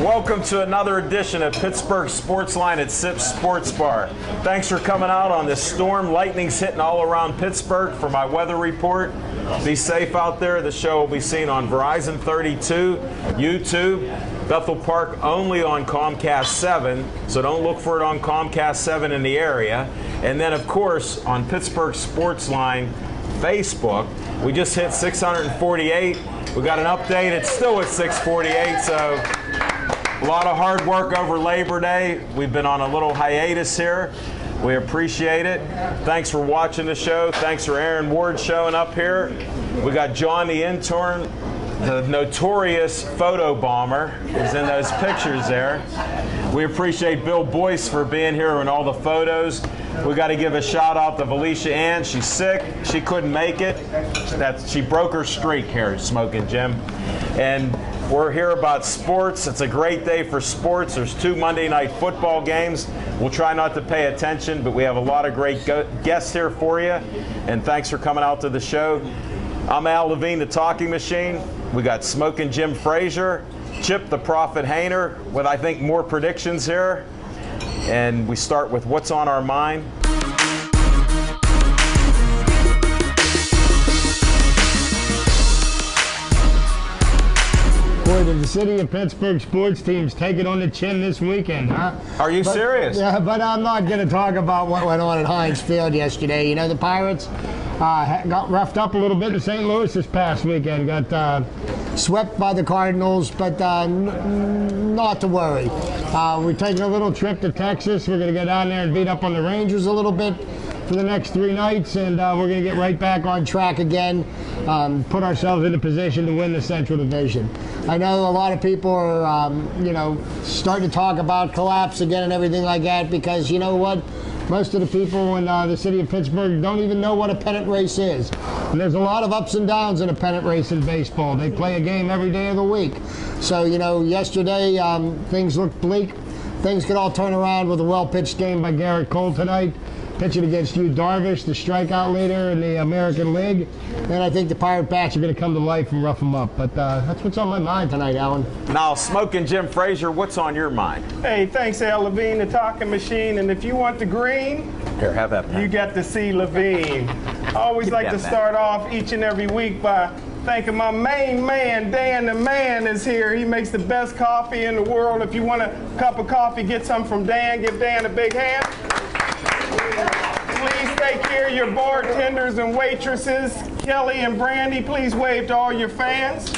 Welcome to another edition of Pittsburgh Sportsline at Sips Sports Bar. Thanks for coming out on this storm. Lightning's hitting all around Pittsburgh for my weather report. Be safe out there. The show will be seen on Verizon 32, YouTube, Bethel Park only on Comcast 7, so don't look for it on Comcast 7 in the area. And then, of course, on Pittsburgh Sportsline Facebook. We just hit 648. We got an update. It's still at 648, so a lot of hard work over Labor Day. We've been on a little hiatus here. We appreciate it. Thanks for watching the show. Thanks for Aaron Ward showing up here. We got John the intern, the notorious photo bomber, is in those pictures there. We appreciate Bill Boyce for being here in all the photos. We got to give a shout out to Felicia Ann. She's sick. She couldn't make it. She broke her streak here, Smoking Jim. And we're here about sports. It's a great day for sports. There's 2 Monday night football games. We'll try not to pay attention, but we have a lot of great guests here for you. And thanks for coming out to the show. I'm Al Levine, the talking machine. We got Smoking Jim Frazier, Chip the Prophet Hayner, with I think more predictions here. And we start with what's on our mind. Boy, did the city of Pittsburgh sports teams take it on the chin this weekend, huh? Are you serious? Yeah, but I'm not going to talk about what went on at Heinz Field yesterday. You know, the Pirates got roughed up a little bit in St. Louis this past weekend. Got swept by the Cardinals, but not to worry. We're taking a little trip to Texas. We're going to go down there and beat up on the Rangers a little bit for the next 3 nights, and we're going to get right back on track again, put ourselves in a position to win the Central Division. I know a lot of people are, starting to talk about collapse again and everything like that, because you know what? Most of the people in the city of Pittsburgh don't even know what a pennant race is. And there's a lot of ups and downs in a pennant race in baseball. They play a game every day of the week. So, yesterday things looked bleak. Things could all turn around with a well-pitched game by Garrett Cole tonight, pitching against Yu Darvish, the strikeout leader in the American League. And I think the Pirate bats are going to come to life and rough them up. But that's what's on my mind tonight, Alan. Now, Smoking Jim Frazier, what's on your mind? Hey, thanks, Al Levine, the talking machine. And if you want the green, here, have that pen. You got to see Levine. I always like to start off each and every week by thanking my main man, Dan the Man is here. He makes the best coffee in the world. If you want a cup of coffee, get some from Dan. Give Dan a big hand. Please take care of your bartenders and waitresses. Kelly and Brandy, please wave to all your fans.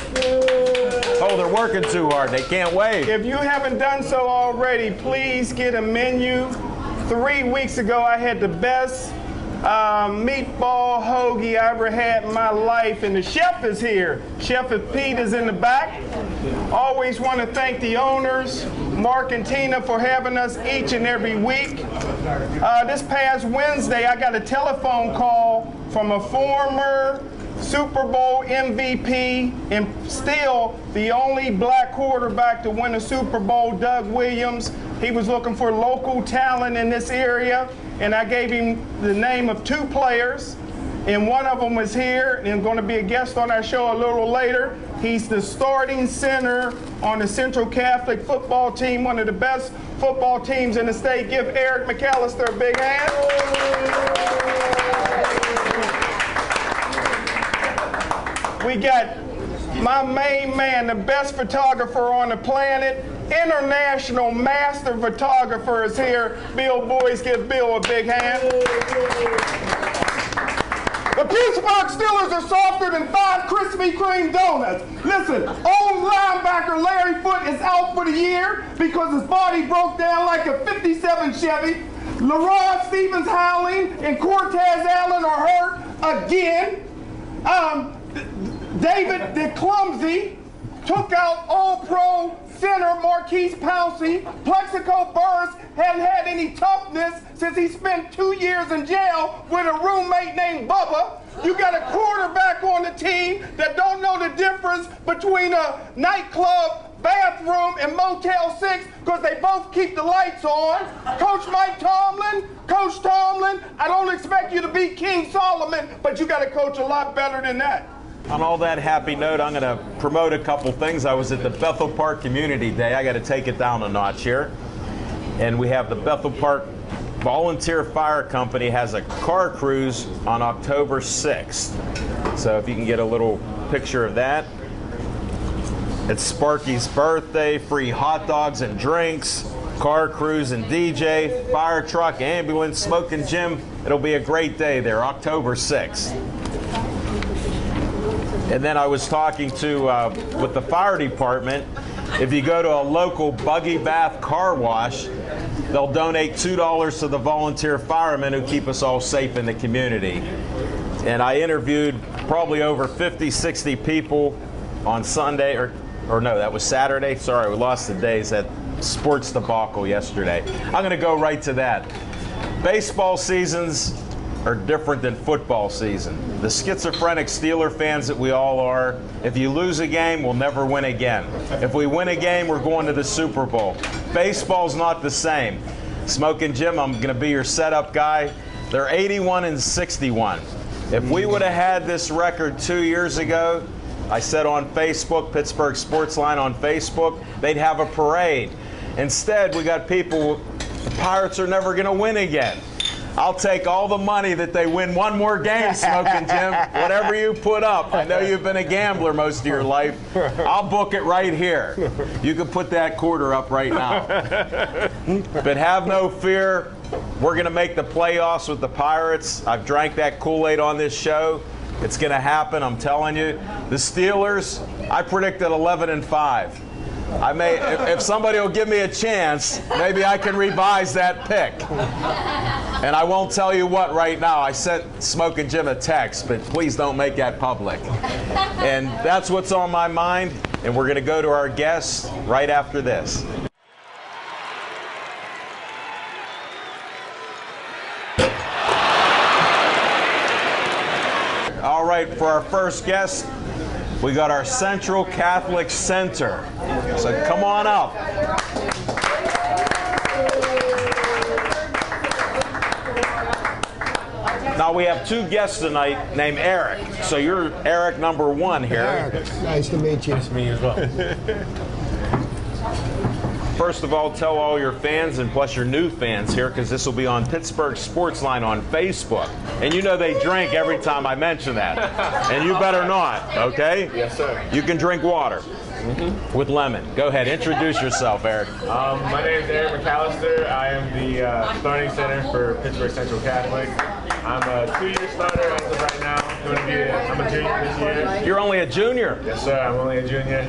Oh, they're working too hard. They can't wave. If you haven't done so already, please get a menu. 3 weeks ago, I had the best meatball hoagie I ever had in my life, and the chef is here. Chef Pete is in the back. Always want to thank the owners, Mark and Tina, for having us each and every week. This past Wednesday, I got a telephone call from a former Super Bowl MVP and still the only black quarterback to win a Super Bowl, Doug Williams. He was looking for local talent in this area, and I gave him the name of 2 players, and one of them was here and going to be a guest on our show a little later. He's the starting center on the Central Catholic football team, one of the best football teams in the state. Give Eric McAllister a big hand. We got my main man, the best photographer on the planet, international master photographer is here. Bill Boyce, give Bill a big hand. The Pittsburgh Steelers are softer than 5 Krispy Kreme donuts. Listen, old linebacker Larry Foote is out for the year because his body broke down like a 57 Chevy. LaRon Stevens-Howling and Cortez Allen are hurt again. David the Clumsy took out All-Pro center Marquise Pouncey. Plexico Burress hadn't had any toughness since he spent 2 years in jail with a roommate named Bubba. You got a quarterback on the team that don't know the difference between a nightclub, bathroom, and Motel 6 because they both keep the lights on. Coach Tomlin, I don't expect you to be King Solomon, but you got to coach a lot better than that. On all that happy note, I'm going to promote a couple things. I was at the Bethel Park Community Day. I got to take it down a notch here. And we have the Bethel Park Volunteer Fire Company has a car cruise on October 6th. So if you can get a little picture of that. It's Sparky's birthday, free hot dogs and drinks, car cruise and DJ, fire truck, ambulance, smoking gym. It'll be a great day there, October 6th. And then I was talking to with the fire department. If you go to a local Buggy Bath car wash, they'll donate $2 to the volunteer firemen who keep us all safe in the community. And I interviewed probably over 50, 60 people on Sunday, or no, that was Saturday. Sorry, we lost the days. That sports debacle yesterday. I'm going to go right to that. Baseball seasons are different than football season. The schizophrenic Steeler fans that we all are, if you lose a game, we'll never win again. If we win a game, we're going to the Super Bowl. Baseball's not the same. Smoking Jim, I'm going to be your setup guy. They're 81-61. If we would have had this record 2 years ago, I said on Facebook, Pittsburgh Sportsline on Facebook, they'd have a parade. Instead, we got people, the Pirates are never going to win again. I'll take all the money that they win one more game, Smoking Jim. Whatever you put up. I know you've been a gambler most of your life. I'll book it right here. You can put that quarter up right now. But have no fear. We're going to make the playoffs with the Pirates. I've drank that Kool-Aid on this show. It's going to happen, I'm telling you. The Steelers, I predicted 11-5. I may, if somebody will give me a chance, maybe I can revise that pick. And I won't tell you what right now. I sent Smoking Jim a text, but please don't make that public. And that's what's on my mind, and we're going to go to our guests right after this. All right, for our first guest, we got our Central Catholic Center. So come on up. Now we have two guests tonight named Eric. So you're Eric number one here. Eric, nice to meet you. Nice to meet you as well. First of all, tell all your fans and plus your new fans here, because this will be on Pittsburgh Sportsline on Facebook. And you know they drink every time I mention that. And you better not, okay? Yes, sir. You can drink water with lemon. Go ahead, introduce yourself, Eric. My name is Eric McAllister. I am the starting center for Pittsburgh Central Catholic. I'm a 2-year starter as of right now. I'm a junior this year. You're only a junior. Yes, sir. I'm only a junior.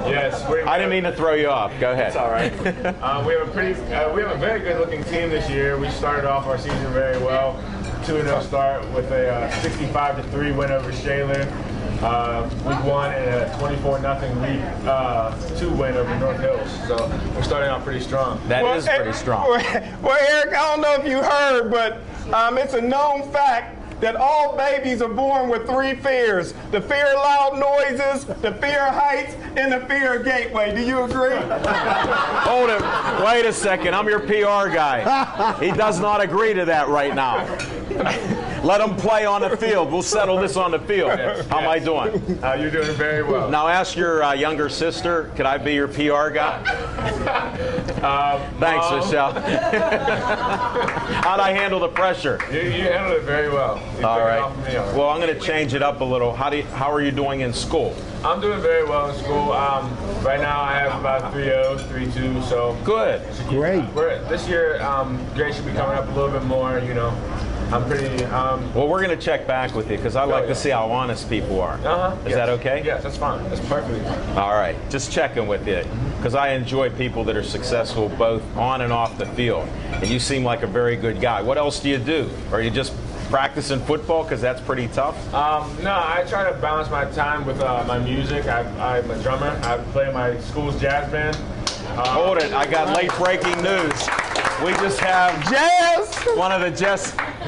Yes. I didn't mean to throw you off. Go ahead. It's all right. We have a very good-looking team this year. We started off our season very well. 2-0 start with a 65-3 win over Shaler. Week 1 and a 24-0 week 2 win over North Hills. So we're starting out pretty strong. That is pretty strong. Well, Eric, I don't know if you heard, but it's a known fact that all babies are born with 3 fears: the fear of loud noises, the fear of heights, and the fear of Gateway. Do you agree? Hold it. Wait a second. I'm your PR guy. He does not agree to that right now. Let him play on the field. We'll settle this on the field. How am I doing? You're doing very well. Now ask your younger sister, could I be your PR guy? Thanks, Michelle. How'd I handle the pressure? You handled it very well. All right. Well, I'm going to change it up a little. How are you doing in school? I'm doing very well in school. Right now I have about 3.0s, 3.2, so. Good. Great. This year, grades should be coming up a little bit more, you know. I'm pretty. Well, we're going to check back with you because I like to see how honest people are. Is that okay? Yes, that's fine. That's perfectly fine. All right. Just checking with you because I enjoy people that are successful both on and off the field. And you seem like a very good guy. What else do you do? Are you just practicing football because that's pretty tough? No, I try to balance my time with my music. I'm a drummer. I play in my school's jazz band. Hold it. I got late breaking news. We just have Jazz! one of the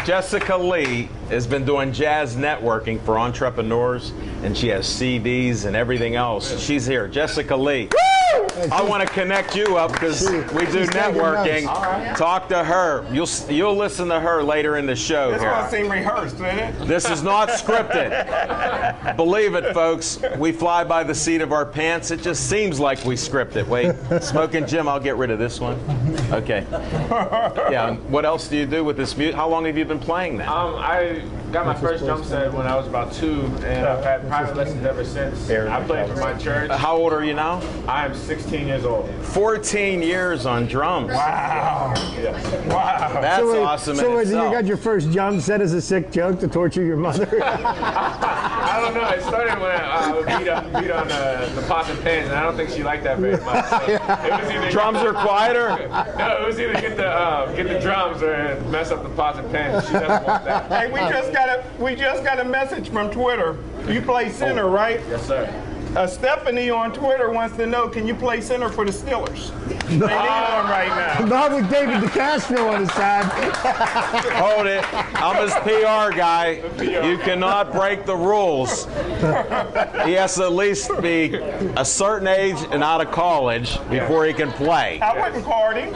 Jessica Lee has been doing jazz networking for entrepreneurs, and she has CDs and everything else. She's here. Jessica Lee. Woo! I want to connect you up because we do she's taking networking. notes. Talk to her. You'll listen to her later in the show This here. one seemed rehearsed, didn't it? This is not scripted. Believe it, folks. We fly by the seat of our pants. It just seems like we script it. Wait, Smoking Jim, I'll get rid of this one. Okay. Yeah. And what else do you do with this music? How long have you been playing that? I got my first drum set when I was about 2, and I've had private lessons ever since. I played for my church. How old are you now? I am 16 years old. 14 years on drums. Wow. Yes. Wow. That's So, awesome so in you itself. got your first jump set as a sick joke to torture your mother? I don't know. It started when I would beat on the pots and pans, and I don't think she liked that very much. So it was either Drums are quieter? No, it was either get the drums or mess up the pots and pans. She doesn't want that. Hey, we just got a message from Twitter. You play center, right? Yes, sir. Stephanie on Twitter wants to know, can you play center for the Steelers? They need one right now. Not with David DeCastro on his side. Hold it. I'm his PR guy. You cannot break the rules. He has to at least be a certain age and out of college before he can play. I wouldn't card him.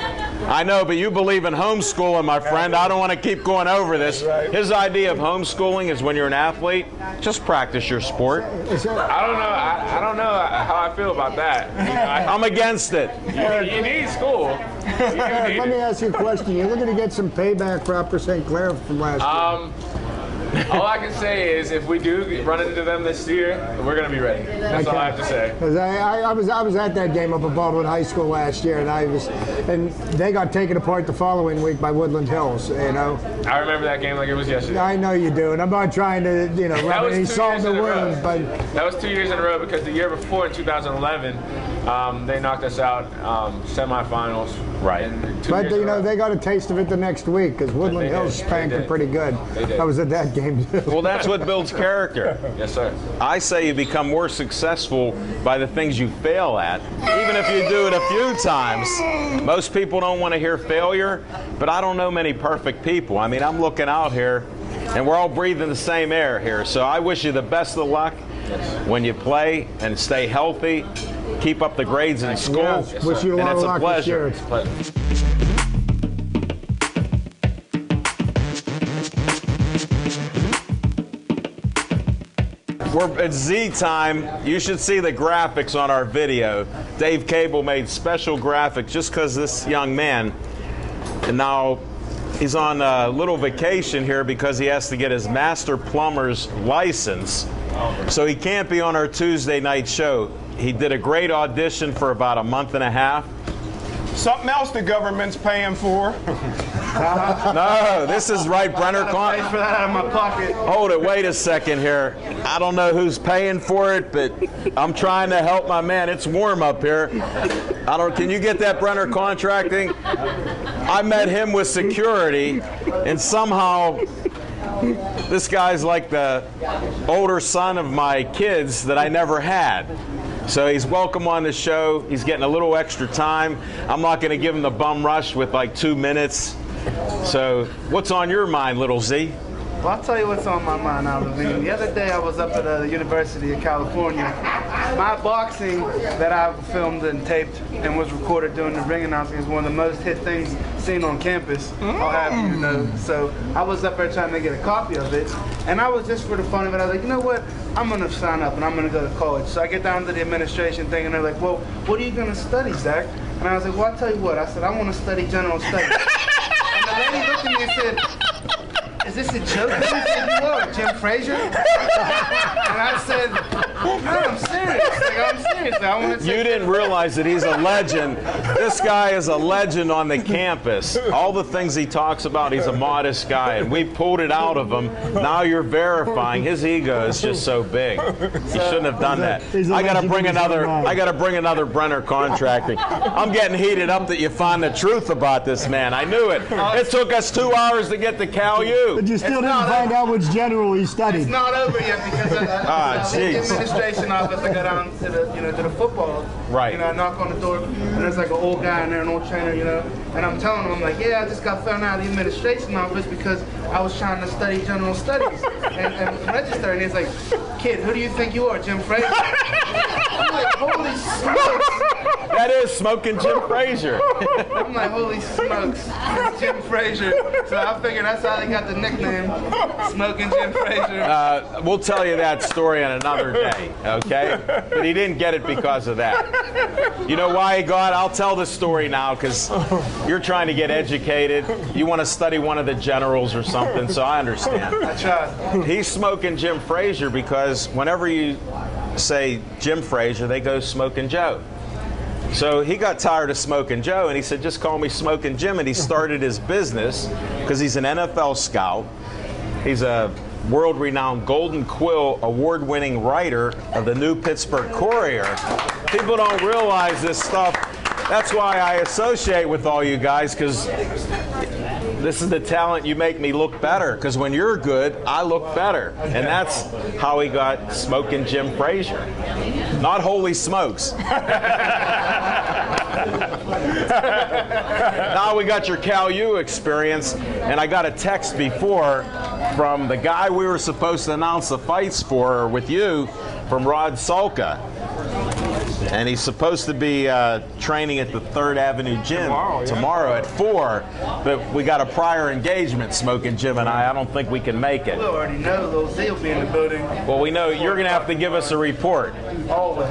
I know, but you believe in homeschooling, my friend. I don't want to keep going over this. His idea of homeschooling is when you're an athlete, just practice your sport. I don't know. I don't know how I feel about that. You know, I'm against it. you need school. You do Let need me it. ask you a question. You're looking to get some payback for Upper St. Clair from last year. All I can say is if we do run into them this year, we're going to be ready. That's all I have to say. 'Cause I was at that game up at Baldwin High School last year, and they got taken apart the following week by Woodland Hills. You know, I remember that game like it was yesterday. I know you do, and I'm not trying to rub was any 2 salt years in the in a row. wound, but That was 2 years in a row because the year before in 2011, they knocked us out semifinals. Right. And 2 But years in a row. they got a taste of it the next week because Woodland They Hills did. spanked They it did. pretty good. They did. I was at that game too. Well, that's what builds character. Yes, sir. I say you become more successful by the things you fail at, even if you do it a few times. Most people don't want to hear failure, but I don't know many perfect people. I mean, I'm looking out here, and we're all breathing the same air here. So I wish you the best of luck when you play, and stay healthy. Keep up the grades in school. Yes, wish you a and lot it's of a luck pleasure. this year. We're at Z time. You should see the graphics on our video. Dave Cable made special graphics just because this young man, and now he's on a little vacation here because he has to get his master plumber's license. So he can't be on our Tuesday night show. He did a great audition for about a month and a half. Something else the government's paying for. No, this is right, Brenner. For that out of my pocket. Hold it, wait a second here. I don't know who's paying for it, but I'm trying to help my man. It's warm up here. Can you get that Brenner Contracting? I met him with security, and somehow this guy's like the older son of my kids that I never had. So he's welcome on the show. He's getting a little extra time. I'm not going to give him the bum rush with like 2 minutes. So what's on your mind, little Z? Well, I'll tell you what's on my mind now, Levine. The other day I was up at the University of California. My boxing that I filmed and taped and was recorded during the ring announcing is one of the most hit things seen on campus. I'll have you know. So I was up there trying to get a copy of it. And I was just for the fun of it, I was like, you know what? I'm going to sign up and I'm going to go to college. So I get down to the administration thing and they're like, well, what are you going to study, Zach? And I was like, well, I'll tell you what. I said, I want to study general studies. And the lady looked at me and said, is this a joke? Who said you are, Jim Frazier? And I said, no, I'm serious. Like, I'm serious. I want to You didn't realize that he's a legend. This guy is a legend on the campus. All the things he talks about, he's a modest guy, and we pulled it out of him. Now you're verifying his ego is just so big. He shouldn't have done that. He's a I gotta legend bring in his own another. mind. I gotta bring another Brenner Contracting. I'm getting heated up that you find the truth about this man. I knew it. It took us 2 hours to get to Cal U. But you still didn't not find out which general he studied. It's not over yet because I the jeez. administration office. I go down to the to the football. Right. I knock on the door and there's like an old guy in there, an old trainer. And I'm telling him, I'm like, yeah, I just got found out of the administration office because I was trying to study general studies and register. And he's like, kid, who do you think you are, Jim Frazier? I'm like, holy smokes. That is Smoking Jim Frazier. I'm like, holy smokes, it's Jim Frazier. So I figured that's how they got the nickname, Smoking Jim Frazier. We'll tell you that story on another day, okay? But he didn't get it because of that. You know why he got? I'll tell the story now because you're trying to get educated. You want to study one of the generals or something, so I understand. I tried. He's Smoking Jim Frazier because whenever you say Jim Frazier, they go Smoking Joe. So he got tired of Smoking Joe, and he said, just call me Smoking Jim, and he started his business because he's an NFL scout. He's a world-renowned Golden Quill award-winning writer of the New Pittsburgh Courier. People don't realize this stuff. That's why I associate with all you guys, because this is the talent. You make me look better, because when you're good, I look better. And that's how he got Smoking Jim Frazier. Not Holy Smokes. Now we got your Cal U experience, and I got a text before from the guy we were supposed to announce the fights for with you, from Rod Sulka. And he's supposed to be training at the 3rd Avenue Gym tomorrow at 4, but we got a prior engagement, Smoking Jim and I don't think we can make it. We already know Lil Z will be in the building. Well, we know you're going to have to give us a report. Always.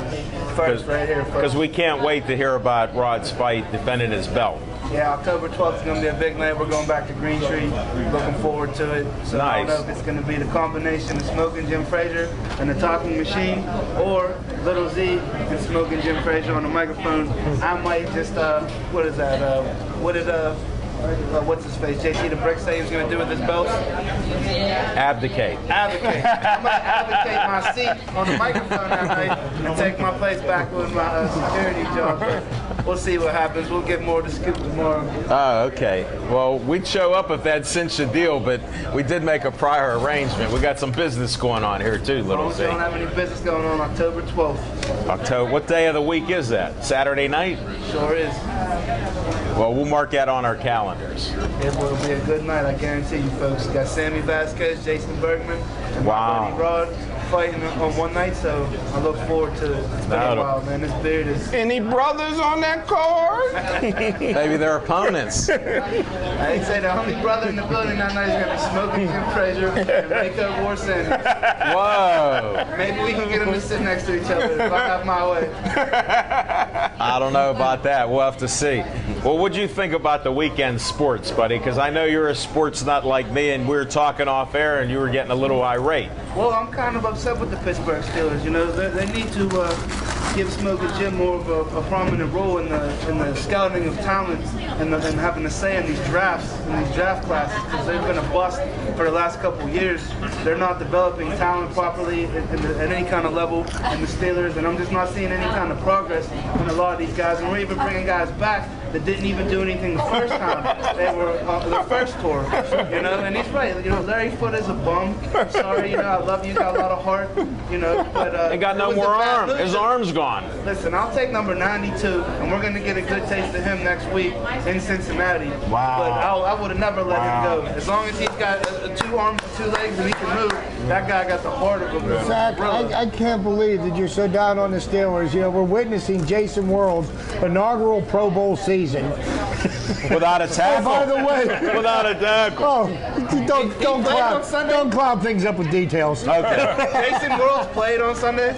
First, right here. Because we can't wait to hear about Rod's fight defending his belt. Yeah, October 12th is going to be a big night. We're going back to Green Tree. Looking forward to it. So I don't know if it's going to be the combination of Smoking Jim Frazier and the Talking Machine, or Little Z and Smoking Jim Frazier on the microphone. I might just, what is that? What's his face? JT the Brick say he's going to do with his belt? Abdicate. Abdicate. I might abdicate my seat on the microphone that night and take my place back with my security job. But we'll see what happens. We'll get more to scoop tomorrow. Oh, okay. Well, we'd show up if that cinched the deal, but we did make a prior arrangement. We got some business going on here too, Little Z. We don't have any business going on October 12th. October. What day of the week is that? Saturday night? Sure is. Well, we'll mark that on our calendars. It will be a good night, I guarantee you, folks. Got Sammy Vasquez, Jason Bergman, and my buddy Rod fighting on one night, so I look forward to it. It's been a while, man. This beard is... Any brothers on that card? Maybe they're opponents. I didn't say the only brother in the building that night is going to be Smoking Jim Frazier and Makeup War Sanders. Whoa. Maybe we can get them to sit next to each other if I have my way. I don't know about that. We'll have to see. Well, what'd you think about the weekend sports, buddy? Because I know you're a sports nut like me, and we were talking off air, and you were getting a little irate. Well, I'm kind of upset with the Pittsburgh Steelers. You know, they need to give Smoking Jim more of a prominent role in the scouting of talent and having a say in these drafts, in these draft classes, because they've been a bust for the last couple of years. They're not developing talent properly at any kind of level in the Steelers, and I'm just not seeing any kind of progress in a lot of these guys. And we're even bringing guys back that didn't even do anything the first time they were their first tour, you know. And he's right, you know. Larry Foote is a bum. I'm sorry, you know. I love you. Got a lot of heart, you know. But he got no more arm. His arm's gone. Listen, I'll take number 92, and we're going to get a good taste of him next week in Cincinnati. Wow. But I would have never let him go. As long as he's got 2 arms and 2 legs and he can move, that guy got the heart of a Zach, I can't believe that you're so down on the Steelers. You know, we're witnessing Jason World's inaugural Pro Bowl season. Without a tackle. Oh, by the way. Without a tackle. Oh, don't cloud things up with details. Okay. Jason Worlds played on Sunday?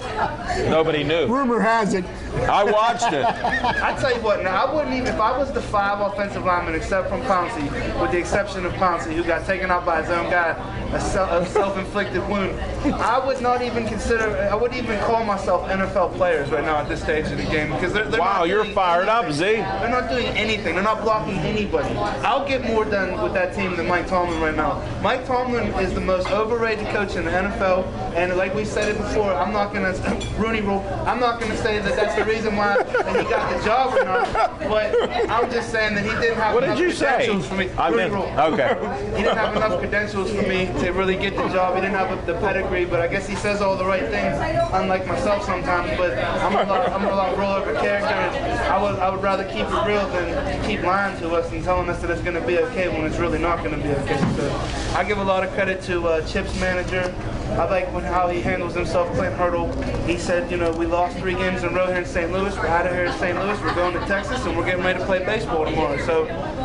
Nobody knew. Rumor has it. I watched it. I tell you what, now I wouldn't even, if I was the 5 offensive linemen except from Pouncey, with the exception of Pouncey, who got taken out by his own guy, a self-inflicted wound, I would not even consider, I wouldn't even call myself NFL players right now at this stage of the game, because they're wow, not you're doing fired anything. up, Z. They're not doing anything. They're not blocking anybody. I'll get more done with that team than Mike Tomlin right now. Mike Tomlin is the most overrated coach in the NFL, and like we said it before, I'm not going to, Rooney Rule, I'm not going to say that that's the reason why he got the job or not, but I'm just saying that he didn't have enough credentials for me. Rooney Rule. Okay. He didn't have enough credentials for me to really get the job. He didn't have the pedigree, but I guess he says all the right things, unlike myself sometimes, but I'm a lot rollover character, and I would rather keep it real than keep lying to us and telling us that it's going to be okay when it's really not going to be okay. So I give a lot of credit to Chip's manager. I like how he handles himself. Clint Hurdle, he said, you know, we lost 3 games in a row here in St. Louis. We're out of here in St. Louis. We're going to Texas, and we're getting ready to play baseball tomorrow. So,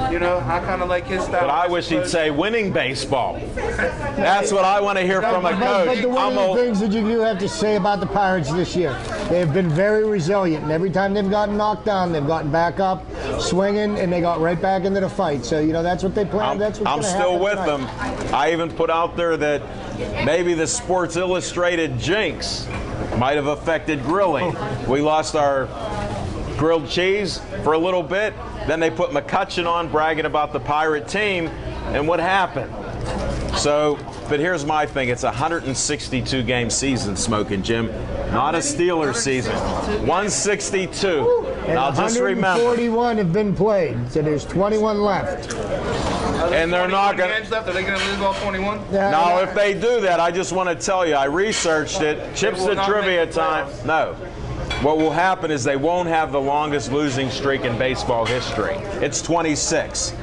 you know, I kind of like his style. But I wish he'd say winning baseball. That's what I want to hear from a coach. But one of the things that you do have to say about the Pirates this year, they've been very resilient. And every time they've gotten knocked down, they've gotten back up, swinging, and they got right back into the fight. So, you know, that's what they plan. That's what's I'm still with them. I even put out there that maybe the Sports Illustrated jinx might have affected grilling. We lost our grilled cheese for a little bit. Then they put McCutcheon on bragging about the Pirate team. And what happened? So, but here's my thing. It's a 162-game season, Smoking Jim. Not a Steelers season. 162. And I'll just remember. 141 have been played, so there's 21 left. And they're not going games left. Are they going to lose all 21? Now, if they do that, I just want to tell you, I researched it. Chips the trivia time. No. What will happen is they won't have the longest losing streak in baseball history. It's 26.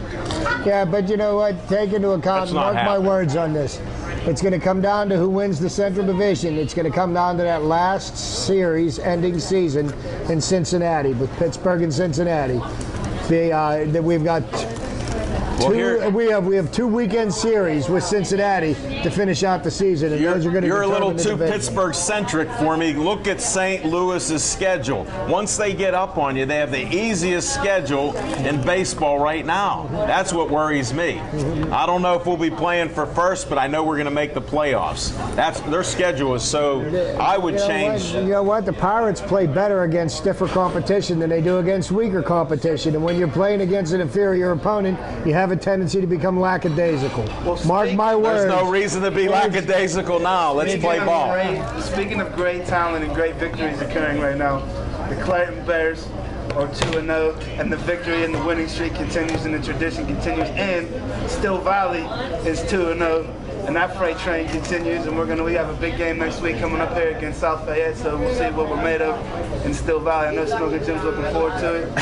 Yeah, but you know what? Take into account, mark my words on this. It's going to come down to who wins the Central Division. It's going to come down to that last series ending season in Cincinnati with Pittsburgh and Cincinnati. We've got we have 2 weekend series with Cincinnati to finish out the season, and those are going to You're a little determine the too division. Pittsburgh-centric for me. Look at St. Louis's schedule. Once they get up on you, they have the easiest schedule in baseball right now. That's what worries me. I don't know if we'll be playing for first, but I know we're going to make the playoffs. Their schedule is so. I would change. You know what? The Pirates play better against stiffer competition than they do against weaker competition, and when you're playing against an inferior opponent, you have a tendency to become lackadaisical. Well, mark my words. There's no reason to be lackadaisical now. Let's play ball. Speaking of great talent and great victories occurring right now, the Clayton Bears are 2-0, and the victory and the winning streak continues, and the tradition continues, and Still Valley is 2-0. And that freight train continues, and we have a big game next week coming up here against South Fayette, so we'll see what we're made of in Still Valley. I know Smoking Jim's looking forward to it.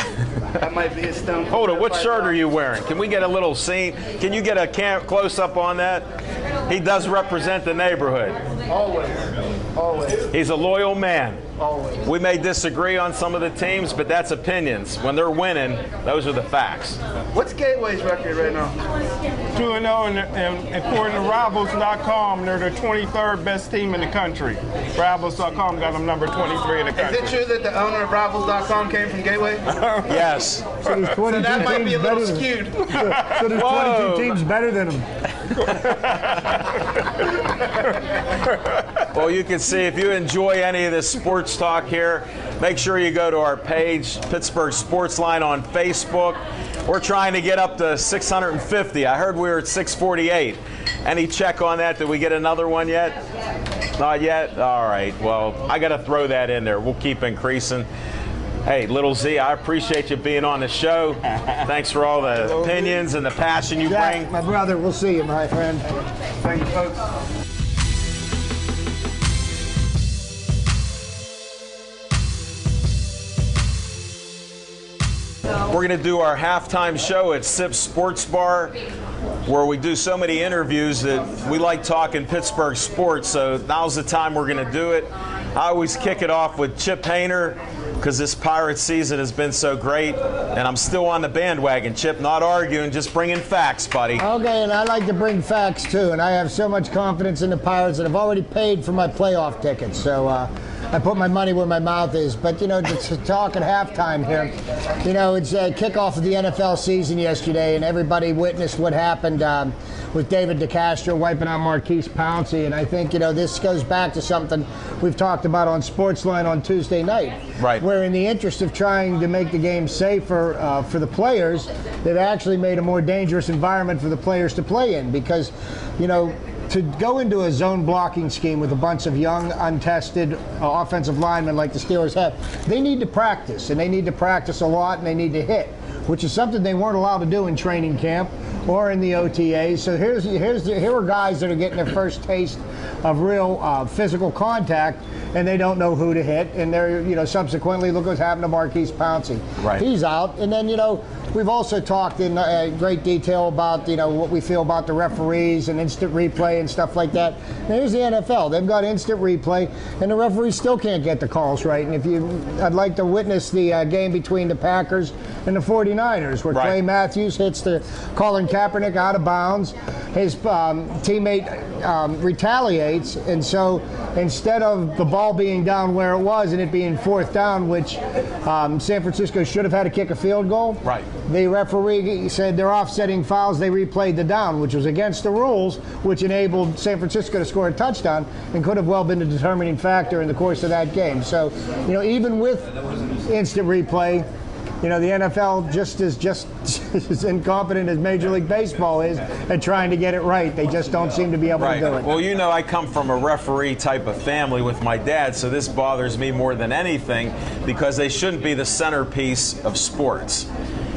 That might be his stone. Hold it. What shirt are you wearing? Can we get a little scene? Can you get a close-up on that? He does represent the neighborhood. Always. Always. He's a loyal man. Always. We may disagree on some of the teams, but that's opinions. When they're winning, those are the facts. What's Gateway's record right now? 2-0, and according to Rivals.com, they're the 23rd best team in the country. Rivals.com got them number 23 in the country. Is it true that the owner of Rivals.com came from Gateway? Yes. So there's 22 So that might teams be a little better than- skewed. So there's 22 teams better than them. Well, you can see if you enjoy any of this sports talk here, make sure you go to our page, Pittsburgh Sports Line on Facebook. We're trying to get up to 650. I heard we were at 648. Any check on that? Did we get another one yet? Not yet? All right. Well, I got to throw that in there. We'll keep increasing. Hey, Little Z, I appreciate you being on the show. Thanks for all the opinions and the passion you Jack, bring. my brother, we'll see you, my friend. Thank you, folks. We're going to do our halftime show at Sip Sports Bar, where we do so many interviews that we like talking Pittsburgh sports, so now's the time we're going to do it. I always kick it off with Chip Hayner, because this Pirates season has been so great, and I'm still on the bandwagon, Chip, not arguing, just bringing facts, buddy. Okay, and I like to bring facts too, and I have so much confidence in the Pirates that I've already paid for my playoff tickets, so I put my money where my mouth is. But, you know, to talk at halftime here, you know, it's a kickoff of the NFL season yesterday, and everybody witnessed what happened with David DeCastro wiping out Marquise Pouncey, and I think, you know, this goes back to something we've talked about on Sportsline on Tuesday night. Right. Where in the interest of trying to make the game safer for the players, they've actually made a more dangerous environment for the players to play in, because, you know, to go into a zone blocking scheme with a bunch of young, untested offensive linemen like the Steelers have, they need to practice, and they need to practice a lot, and they need to hit, which is something they weren't allowed to do in training camp or in the OTAs. So here are guys that are getting their first taste of real physical contact, and they don't know who to hit, and they're, subsequently look what's happened to Marquise Pouncey. Right. He's out, and then, we've also talked in great detail about, what we feel about the referees and instant replay and stuff like that. And here's the NFL. They've got instant replay, and the referees still can't get the calls right. And I'd like to witness the game between the Packers and the 49ers, where Clay Matthews hits the Colin Kaepernick out of bounds. His teammate retaliates, and so instead of the ball being down where it was and it being 4th down, which San Francisco should have had to kick a field goal, the referee said they're offsetting fouls. They replayed the down, which was against the rules, which enabled San Francisco to score a touchdown and could have well been a determining factor in the course of that game. So, even with instant replay, the NFL just as incompetent as Major League Baseball is at trying to get it right. They just don't seem to be able to do it. Well, I come from a referee type of family with my dad, so this bothers me more than anything because they shouldn't be the centerpiece of sports.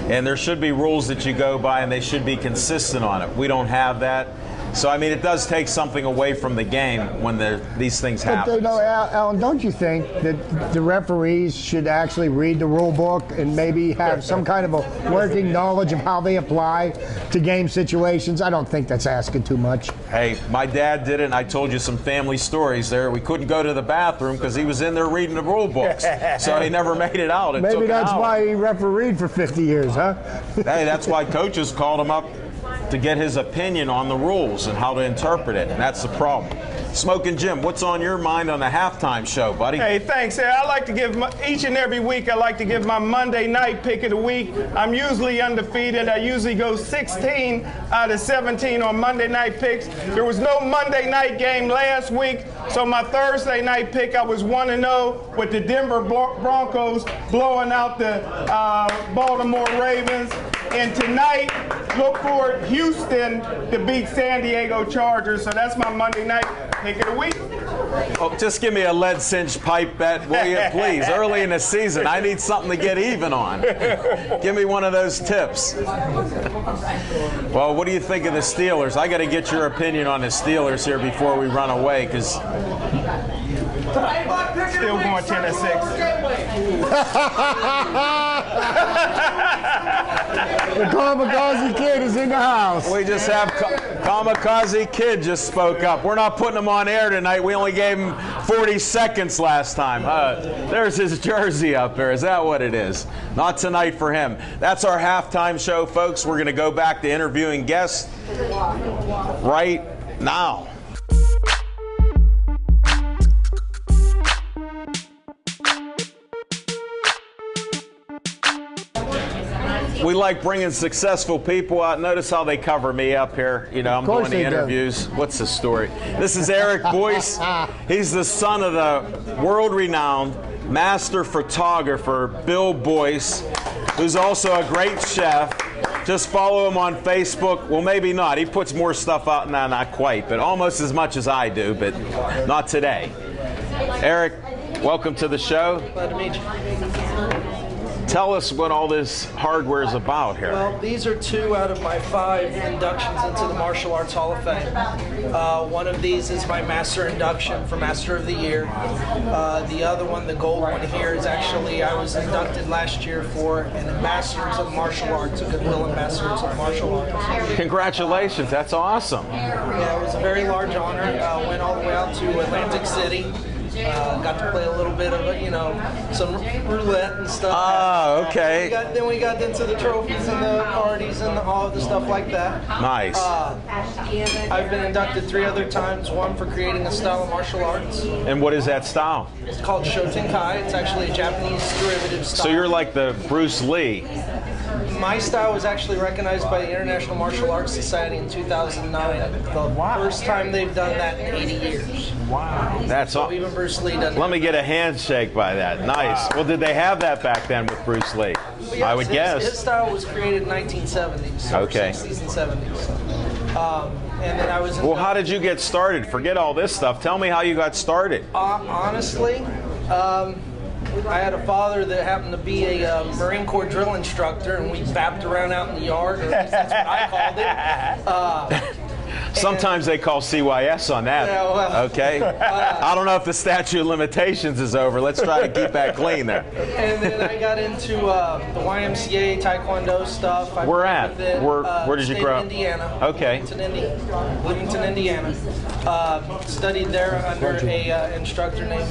And there should be rules that you go by, and they should be consistent on it. We don't have that. So, it does take something away from the game when these things happen. But, Alan, don't you think that the referees should actually read the rule book and maybe have some kind of a working knowledge of how they apply to game situations? I don't think that's asking too much. Hey, my dad did it, and I told you some family stories there. We couldn't go to the bathroom because he was in there reading the rule books. So he never made it out. Maybe that's why he refereed for 50 years, huh? Hey, that's why coaches called him up to get his opinion on the rules and how to interpret it, and that's the problem. Smoking Jim, what's on your mind on the halftime show, buddy? Hey, thanks. I like to give each and every week, I like to give my Monday night pick of the week. I'm usually undefeated. I usually go 16 out of 17 on Monday night picks. There was no Monday night game last week, so my Thursday night pick, I was 1-0 with the Denver Broncos blowing out the Baltimore Ravens. And tonight, look for Houston to beat San Diego Chargers. So that's my Monday night pick of the week. Oh, just give me a lead cinch pipe bet, will you, please? Early in the season, I need something to get even on. Give me one of those tips. Well, what do you think of the Steelers? I got to get your opinion on the Steelers here before we run away, because still going 10-6. The Kamikaze Kid is in the house. we just have Kamikaze Kid just spoke up. We're not putting him on air tonight. We only gave him 40 seconds last time. There's his jersey up there. Is that what it is? Not tonight for him. That's our halftime show, folks. We're going to go back to interviewing guests right now. We like bringing successful people out. Notice how they cover me up here. I'm doing the interviews. What's the story? This is Eric Boyce. He's the son of the world-renowned master photographer, Bill Boyce, who's also a great chef. Just follow him on Facebook. Well, maybe not. He puts more stuff out. No, not quite, but almost as much as I do, but not today. Eric, welcome to the show. Glad to meet you. Tell us what all this hardware is about here. Well, these are 2 out of my 5 inductions into the Martial Arts Hall of Fame. One of these is my Master induction for Master of the Year. The other one, the gold one here, is actually, I was inducted last year for an Ambassadors of Martial Arts, a Goodwill Ambassadors of Martial Arts. Congratulations, that's awesome. Yeah, it was a very large honor. Went all the way out to Atlantic City. Got to play a little bit of some roulette and stuff. Ah, okay. Then we got into the trophies and the parties and all of the stuff like that. Nice. I've been inducted 3 other times. One for creating a style of martial arts. And what is that style? It's called Shotenkai. It's actually a Japanese derivative style. So you're like the Bruce Lee. My style was actually recognized by the International Martial Arts Society in 2009. The first time they've done that in 80 years. Wow. That's so awesome. Even Bruce Lee doesn't. Let me get a handshake by that. Nice. Well, did they have that back then with Bruce Lee? Yes, I would guess. His style was created in 1970s. Okay. 60s and 70s. And then I was. Well, how did you get started? Forget all this stuff. Tell me how you got started. Honestly, I had a father that happened to be a Marine Corps drill instructor, and we bapped around out in the yard, or at least that's what I called it. Sometimes they call CYS on that. Yeah, well, okay. I don't know if the statute of limitations is over. Let's try to keep that clean there. And then I got into the YMCA Taekwondo stuff. Where at? Where did you grow up? Indiana. Okay. Bloomington, Indiana. Studied there under a instructor named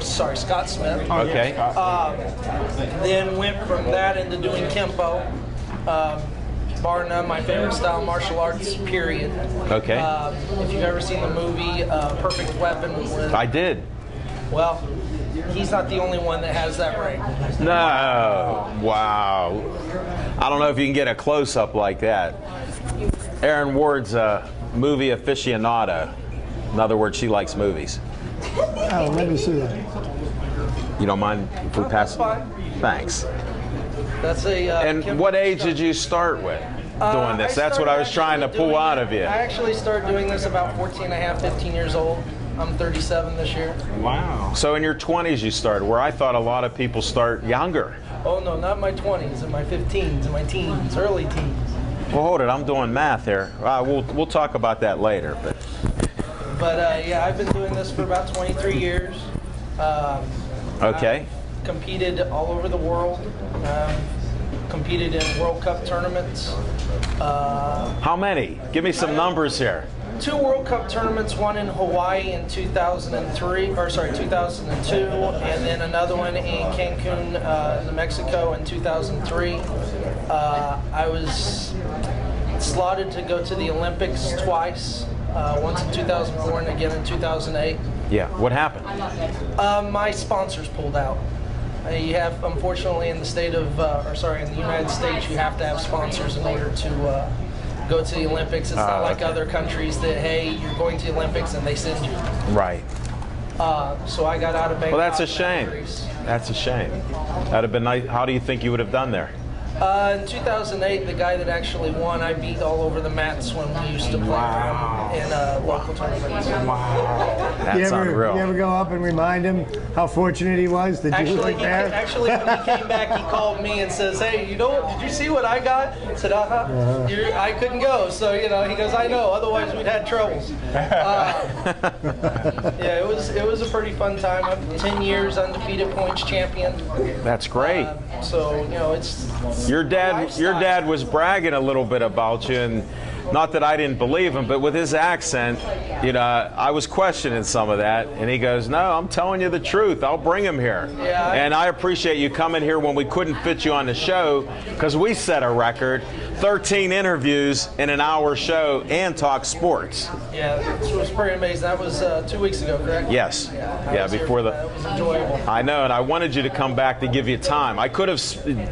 Scott Smith. Okay. Then went from that into doing Kempo. Bar none, my favorite style, martial arts, period. Okay. If you've ever seen the movie Perfect Weapon with... I did. Well, he's not the only one that has that ring. No. Wow. I don't know if you can get a close-up like that. Erin Ward's a movie aficionado. In other words, she likes movies. Oh, let me see that. You don't mind if we pass? That's fine. Thanks. That's a. And what age did you start with doing this? That's what I was trying to pull out of you. I actually started doing this about 14 and a half, 15 years old. I'm 37 this year. Wow. So in your 20s you started, where I thought a lot of people start younger. Oh no, not my 20s, in my 15s, in my teens, early teens. Well, hold it, I'm doing math here. We'll talk about that later. But yeah, I've been doing this for about 23 years. Okay. I've competed all over the world. Competed in World Cup tournaments. How many? Give me some numbers here. 2 World Cup tournaments, one in Hawaii in 2002, and then another one in Cancun, New Mexico in 2003. I was slotted to go to the Olympics twice, once in 2004 and again in 2008. Yeah, what happened? My sponsors pulled out. You have, unfortunately, in the state of, in the United States, you have to have sponsors in order to go to the Olympics. It's not like other countries that, hey, you're going to the Olympics and they send you. Right. So I got out of Bangkok. Well, that's a shame. That's a shame. That'd have been nice. How do you think you would have done there? In 2008, the guy that actually won, I beat all over the mats when we used to play in local tournaments. That's unreal. You ever go up and remind him how fortunate he was that you were there? Actually, when he came back, he called me and says, "Hey, did you see what I got?" I said, I couldn't go. So, he goes, "I know, otherwise we'd had troubles." Yeah, it was a pretty fun time. I'm 10 years undefeated points champion. That's great. So, it's... Your dad was bragging a little bit about you, and not that I didn't believe him, but with his accent, I was questioning some of that, and he goes, "No, I'm telling you the truth. I'll bring him here." Yeah, and I appreciate you coming here when we couldn't fit you on the show, because we set a record, 13 interviews in an hour show, and talk sports. Yeah, it was pretty amazing. That was 2 weeks ago, correct? Yes. Yeah, before the. That was enjoyable. I know, and I wanted you to come back to give you time. I could have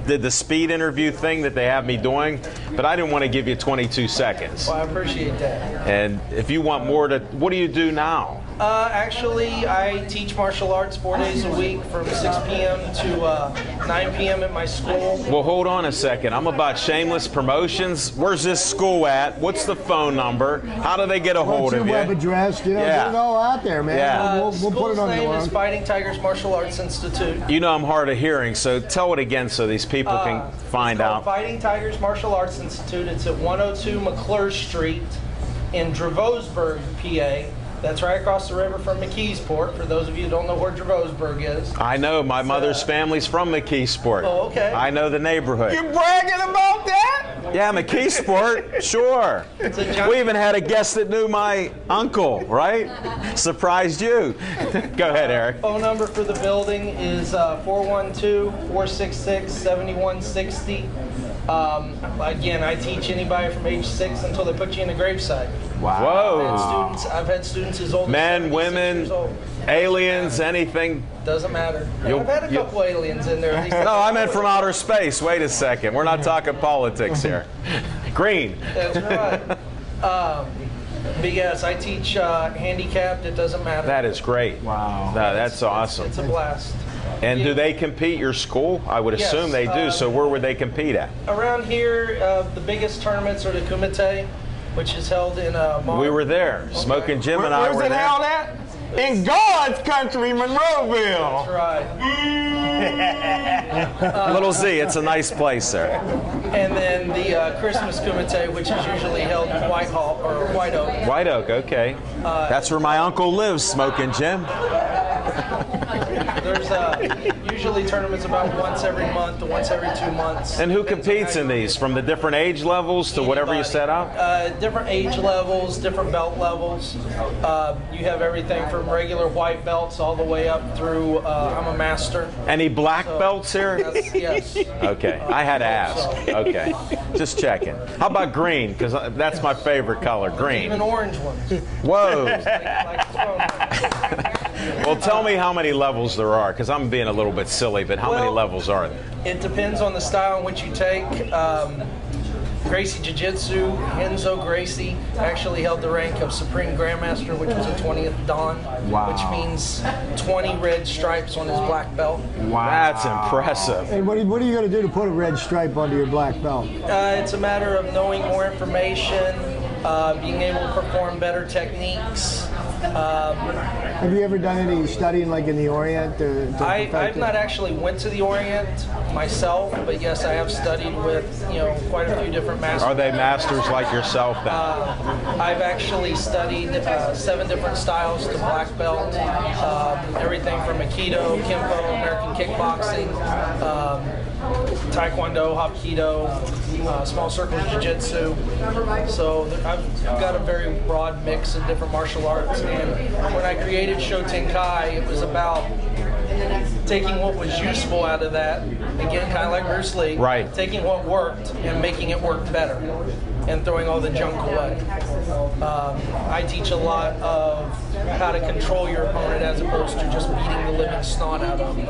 did the speed interview thing that they have me doing, but I didn't want to give you 22 seconds. Well, I appreciate that. And if you want more what do you do now? Actually, I teach martial arts 4 days a week from 6 p.m. to 9 p.m. at my school. Well, hold on a second. I'm about shameless promotions. Where's this school at? What's the phone number? How do they get a hold of you? What's your web address? Get it all out there, man. Yeah. We'll put it on the name wall. is Fighting Tigers Martial Arts Institute. I'm hard of hearing, so tell it again so these people can find It's called out. Fighting Tigers Martial Arts Institute. It's at 102 McClure Street in Dravosburg, PA. That's right across the river from McKeesport, for those of you who don't know where Dravosburg is. I know. My mother's family's from McKeesport. Oh, okay. I know the neighborhood. You're bragging about that? Yeah, McKeesport, sure. We even had a guest that knew my uncle, right? Surprised you. Go ahead, Eric. Phone number for the building is 412-466-7160. Again, I teach anybody from age 6 until they put you in a gravesite. Whoa. I've had students as old as Men, 76 women, years old. aliens, anything. Doesn't matter. I've had a couple aliens in there. At least. No, I meant from outer space. Wait a second. We're not talking politics here. Green. That's right. But yes, I teach handicapped. It doesn't matter. That is great. Wow. No, that's awesome. It's a blast. And do they compete your school? I would Yes, assume they do. So where would they compete at? Around here, the biggest tournaments are the Kumite, which is held in March. We were there. Smoking Jim and I Where's were it there. held at? in God's country, Monroeville. Right. Little Z, it's a nice place there. And then the Christmas Kumite, which is usually held in Whitehall or White Oak. White Oak, okay. That's where my uncle lives, Smoking Jim. There's usually tournaments about once every month or once every 2 months. And who competes in these? From the different age levels to whatever you set out? Different age levels, different belt levels. You have everything from regular white belts all the way up through, I'm a master. Any black belts here? Yes. Okay, I had to ask. Okay, just checking. How about green? Because that's my favorite color, green. Even orange ones. Whoa. Like Well, tell me how many levels there are, because I'm being a little bit silly, but how many levels are there? It depends on the style in which you take. Gracie Jiu-Jitsu, Enzo Gracie actually held the rank of Supreme Grandmaster, which was a 20th Dan, which means 20 red stripes on his black belt. Wow. That's impressive. And what are you going to do to put a red stripe under your black belt? It's a matter of knowing more information, being able to perform better techniques. Have you ever done any studying like in the Orient? I've not actually went to the Orient myself, but yes, I have studied with quite a few different masters. Are they masters like yourself then? I've actually studied 7 different styles to black belt, everything from Aikido, Kempo, American kickboxing, Taekwondo, Hapkido, small circles Jiu-Jitsu. So I've got a very broad mix of different martial arts. And when I created Shotenkai, it was about taking what was useful out of that, again, kind of like Bruce Lee, right. Taking what worked and making it work better and throwing all the junk away. I teach a lot of how to control your opponent as opposed to just beating the living snot out of them.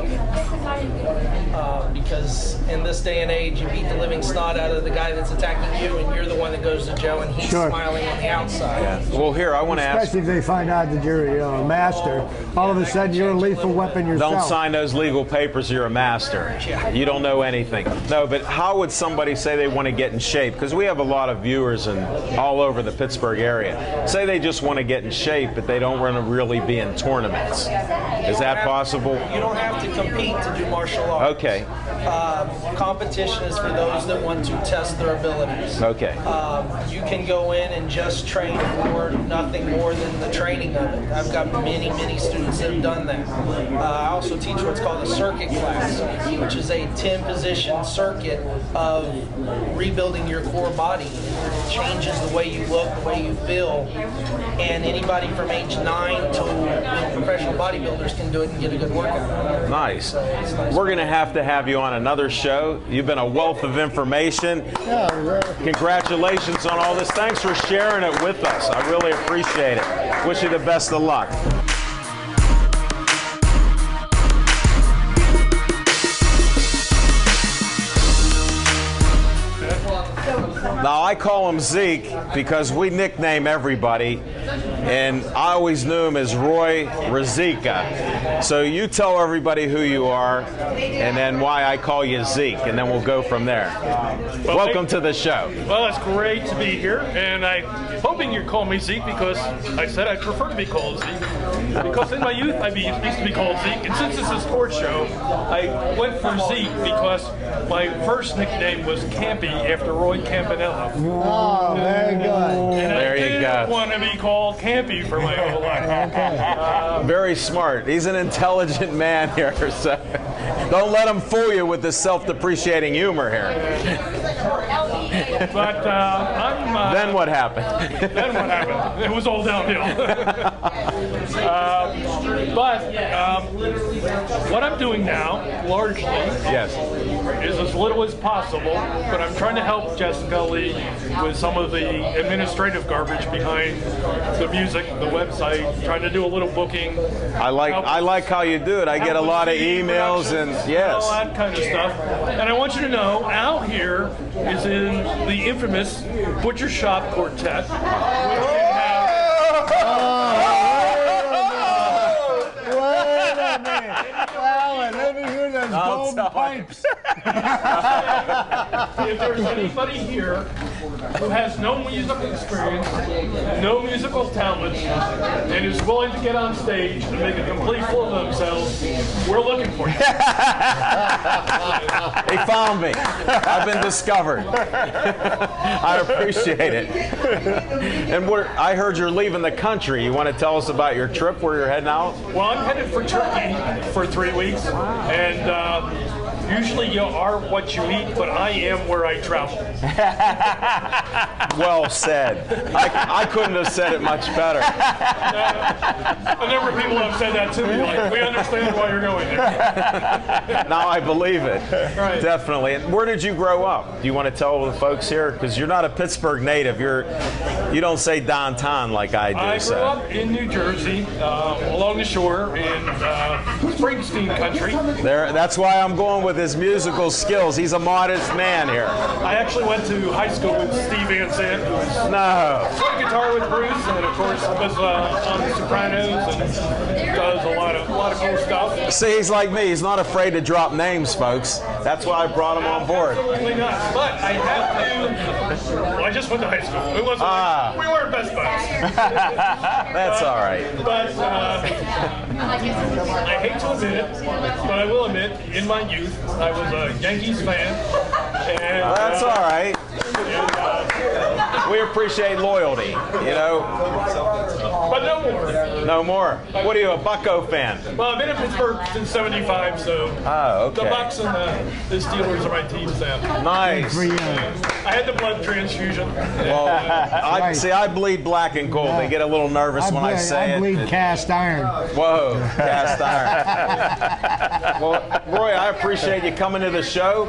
Because in this day and age, you beat the living snot out of the guy that's attacking you, and you're the one that goes to jail, and he's smiling on the outside. Yeah. Well, here, I want to ask. Especially if they find out that you're a master. All of a sudden, you're a lethal weapon yourself. Don't sign those legal papers, you're a master. You don't know anything. No, but how would somebody say they want to get in shape? Because we have a lot of viewers all over the Pittsburgh area. Say they just want to get in shape, but they don't want to really be in tournaments. Is that possible? You don't have to compete to do martial arts. Okay. Competition is for those that want to test their abilities. Okay. You can go in and just train for nothing more than the training of it. I've got many, many students that have done that. I also teach what's called a circuit class, which is a 10-position circuit of rebuilding your core body. It changes the way you look, the way you feel, and anybody from age 9 to professional bodybuilders can do it and get a good workout. Nice. We're going to have you on another show. You've been a wealth of information. Congratulations on all this. Thanks for sharing it with us. I really appreciate it. Wish you the best of luck. Now, I call him Zeke because we nickname everybody, and I always knew him as Roy Razika. So you tell everybody who you are, and then why I call you Zeke, and then we'll go from there. Welcome to the show. Well, it's great to be here, and I'm hoping you're calling me Zeke because I said I prefer to be called Zeke. Because in my youth, I used to be called Zeke, and since this is a sports show, I went for Zeke because my first nickname was Campy after Roy Campanella. Oh, very good. And There you go. I didn't want to be called Campy for my whole life. Very smart. He's an intelligent man here, so don't let him fool you with this self-depreciating humor here. But Then what happened? Then what happened? It was all downhill. What I'm doing now, largely, Yes. is as little as possible, but I'm trying to help Jessica Lee with some of the administrative garbage behind the music, the website, trying to do a little booking. I like how you do it. I get a lot of emails and all that kind of stuff. And I want you to know, Al here is in the infamous Butcher Shop Quartet, which can have Let me hear those golden pipes. if there's anybody here who has no musical experience, no musical talent, and is willing to get on stage and make a complete fool of themselves, we're looking for you. They found me. I've been discovered. I appreciate it. And I heard you're leaving the country. You want to tell us about your trip, where you're heading out? Well, I'm headed for Turkey for 3 weeks, and usually you are what you eat, but I am where I travel. Well said. I couldn't have said it much better. A number of people have said that to me, like, we understand why you're going there. Now I believe it. Right. Definitely. And where did you grow up? Do you want to tell the folks here? Because you're not a Pittsburgh native. You don't say downtown like I do. I grew up in New Jersey, along the shore in Springsteen country. That's why I'm going with his musical skills. He's a modest man here. I actually went to high school with Steve Van Sant, who was No. played guitar with Bruce, and of course was on The Sopranos and does a lot of cool stuff. See, he's like me. He's not afraid to drop names, folks. That's why I brought him on board. Absolutely not. But I have to. Well, I just went to high school. It wasn't. We weren't best buds. That's all right. But I hate to admit it, but I will admit, in my youth, I was a Yankees fan. And, That's all right. We appreciate loyalty, you know. But no more. No more. What are you, a Bucco fan? Well, I've been in Pittsburgh since '75, so Okay. the Bucks and the Steelers are my teams now. Nice. For you. I had the blood transfusion. Well, I bleed black and gold. They get a little nervous when I say I bleed it. cast iron. Whoa, cast iron. Well, Roy, I appreciate you coming to the show.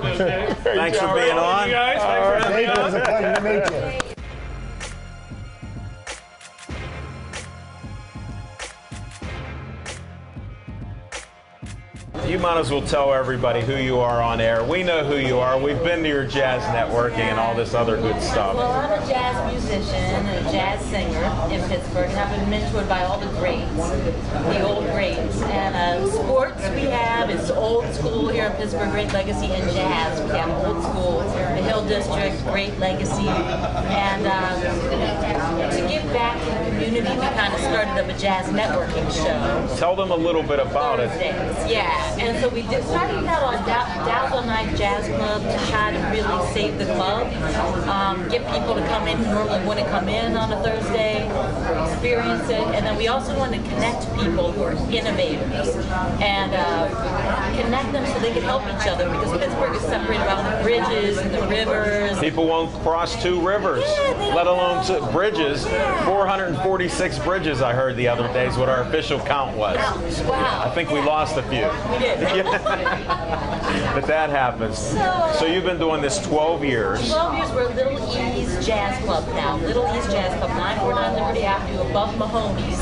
Thanks for being on. You guys, thanks for having me It was on. a pleasure to meet you. You might as well tell everybody who you are on air. We know who you are. We've been to your jazz networking and all this other good stuff. Well, I'm a jazz musician and a jazz singer in Pittsburgh, and I've been mentored by all the greats, the old greats. And sports we have is old school here in Pittsburgh, great legacy, and jazz we have old school, the Hill District, great legacy. And to give back to the community, we kind of started up a jazz networking show. Tell them a little bit about it. Thursdays, yeah. And so we started out on Dazzle Night Jazz Club to try to really save the club, get people to come in who normally wouldn't come in on a Thursday, experience it, and then we also want to connect people who are innovators and connect them so they can help each other, because Pittsburgh is separated by the bridges and the rivers. People won't cross 2 rivers, let alone bridges. 446 bridges, I heard the other day, is what our official count was. Wow. I think we lost a few. We did. But that happens. So you've been doing this 12 years. 12 years, we're Little E's Jazz Club now. Little E's Jazz Club, 949 Liberty Avenue, above Mahoney's,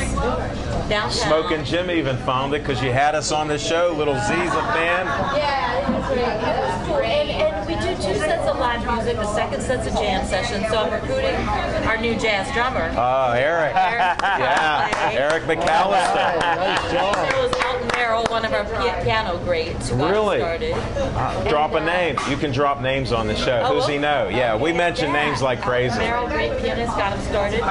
downtown. Smoking Jim even found it because you had us on the show. Little Z's a fan. Yeah, it was great. It was cool. And we do 2 sets of live music. The second set's a jam session. So I'm recruiting our new jazz drummer. Oh, Eric. Yeah, Eric McAllister. Nice job. There was Elton Merrill, one of our piano greats, who got Really? started. Drop a name. You can drop names on the show. Who's he know? Yeah, we mention names like crazy. Merrill, great pianist, got him started.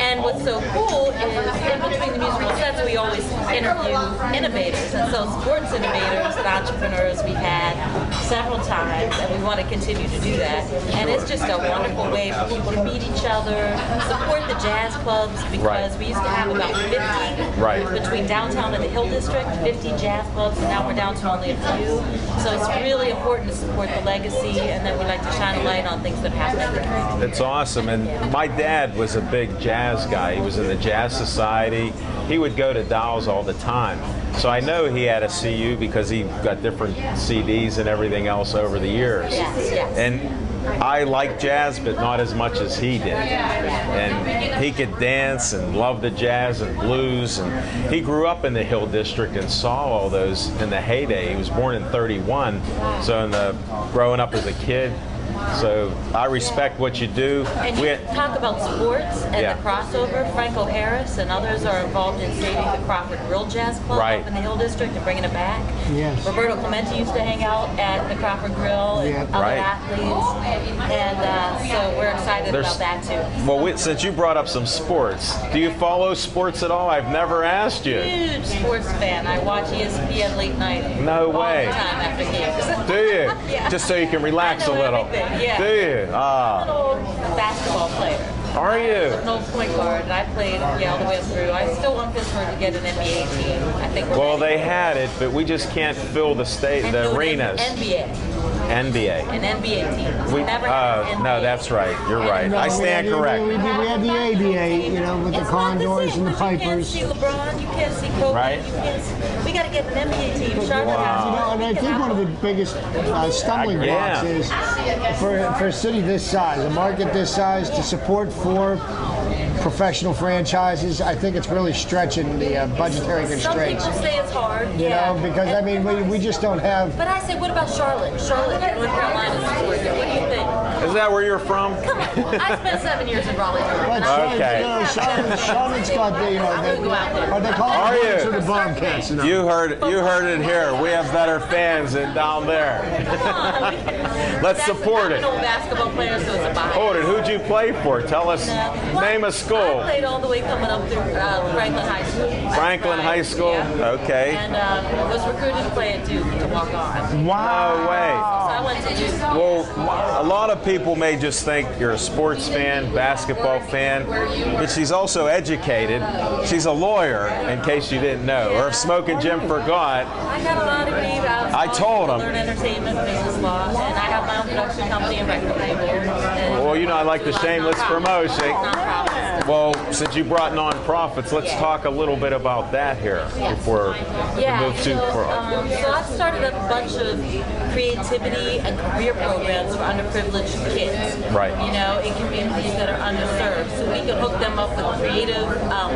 And what's so cool is in between the musical sets, we always interview innovators. And so sports innovators and entrepreneurs we've had several times, and we want to continue to do that. And it's just a wonderful way for people to meet each other, support the jazz clubs, because we used to have about 50 between downtown and the Hill District, 50 jazz clubs, and now we're down to only a few. So it's really important to support the legacy, and then we like to shine a light on things that happen in the community. It's awesome. And my dad was a big jazz guy. He was in the Jazz Society. He would go to Dow's all the time. So I know he had a CU because he got different CDs and everything else over the years. Yes, yes. And I liked jazz, but not as much as he did. And he could dance and love the jazz and blues. And he grew up in the Hill District and saw all those in the heyday. He was born in '31, so growing up as a kid, So I respect what you do. And you talk about sports and Yeah. the crossover. Franco Harris and others are involved in saving the Crawford Grill Jazz Club Right. up in the Hill District and bringing it back. Yes. Roberto Clemente used to hang out at the Crawford Grill and Yeah. other Right. athletes. And so we're excited about that too. Well, since you brought up some sports, do you follow sports at all? I've never asked you. Huge sports fan. I watch ESPN late night. No way. All the time after games. Do you? Yeah. Just so you can relax I a know little. everything, yeah. Do you? I'm an old basketball player. Are you? An old point guard, and I played all the way through. I still want Pittsburgh to get an NBA team. I think we're Well, ready. they had it, but we just can't fill the And the do an arenas. NBA. NBA. An NBA team. We, never had an NBA. no, that's right. You're right. No, I stand we correct. had the ABA, you know, with the It's not Condors same, and the but Pipers. You can't see LeBron, you can't see Kobe, Right. you can't see, we got to get an NBA team. Charlotte You has know, and I think one of the biggest stumbling Yeah. blocks is for a city this size, a market this size, to support 4 professional franchises. I think it's really stretching the budgetary Some constraints. people say it's hard. You know, because I mean, we just don't have. But I say, what about Charlotte? Charlotte, North Carolina is worth it. What do you think? Is that where you're from? Come on. I spent 7 years in Raleigh. But Okay. you know, Charlotte's got the, you know, I'm gonna go out there. are they Are called the Bullets you? or the Bobcats? You know? You heard it here. We have better fans than down there. Let's support it. I'm an old basketball player, so it's a bias. Hold it. Who'd you play for? Tell us. Well, Name a I school. played all the way coming up through Franklin High School. Franklin High School? Yeah. Okay. And was recruited to play at Duke to walk on. No way. So I went to Duke. Well, a lot of people may just think you're a sports fan, basketball fan, but she's also educated. She's a lawyer, in case you didn't know. Or if Smoking Jim forgot, I got a law degree. I told him. Learn entertainment, business law, and I have my own production company and record label. And well, you know I like the shameless promotion. Nonprofits. Well, since you brought nonprofits, let's talk a little bit about that here before we move too far. So I've started up a bunch of creativity and career programs for underprivileged kids. Right. You know, in communities that are underserved. So we can hook them up with creative